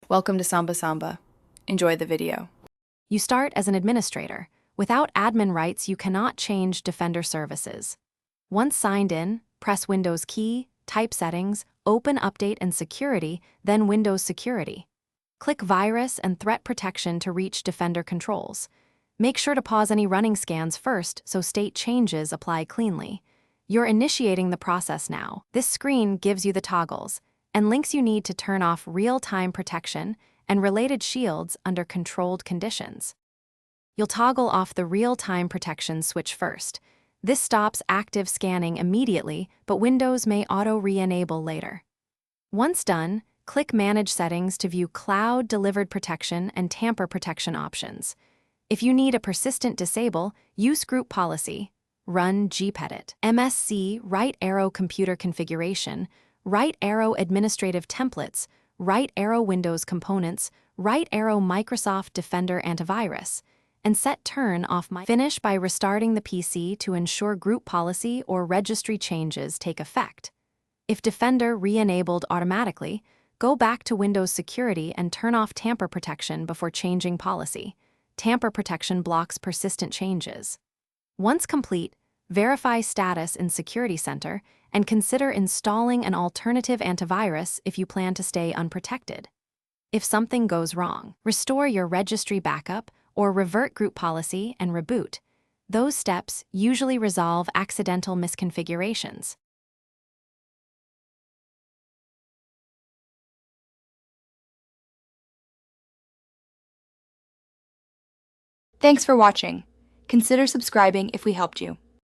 Welcome to Samba Samba. Enjoy the video. You start as an administrator. Without admin rights, you cannot change Defender services. Once signed in, press Windows key, type Settings, open Update and Security, then Windows Security. Click Virus and Threat Protection to reach Defender controls. Make sure to pause any running scans first so state changes apply cleanly. You're initiating the process now. This screen gives you the toggles and links you need to turn off real-time protection and related shields under controlled conditions. You'll toggle off the real-time protection switch first. This stops active scanning immediately, but Windows may auto-re-enable later. Once done, click Manage Settings to view cloud-delivered protection and tamper protection options. If you need a persistent disable, use Group Policy, run gpedit, MSC, right arrow computer configuration, right arrow administrative templates, right arrow Windows components, right arrow Microsoft Defender Antivirus, and set turn off Finish by restarting the PC to ensure group policy or registry changes take effect. If Defender re-enabled automatically, go back to Windows Security and turn off tamper protection before changing policy. Tamper protection blocks persistent changes. Once complete, verify status in Security Center and consider installing an alternative antivirus if you plan to stay unprotected. If something goes wrong, restore your registry backup or revert group policy and reboot. Those steps usually resolve accidental misconfigurations. Thanks for watching. Consider subscribing if we helped you.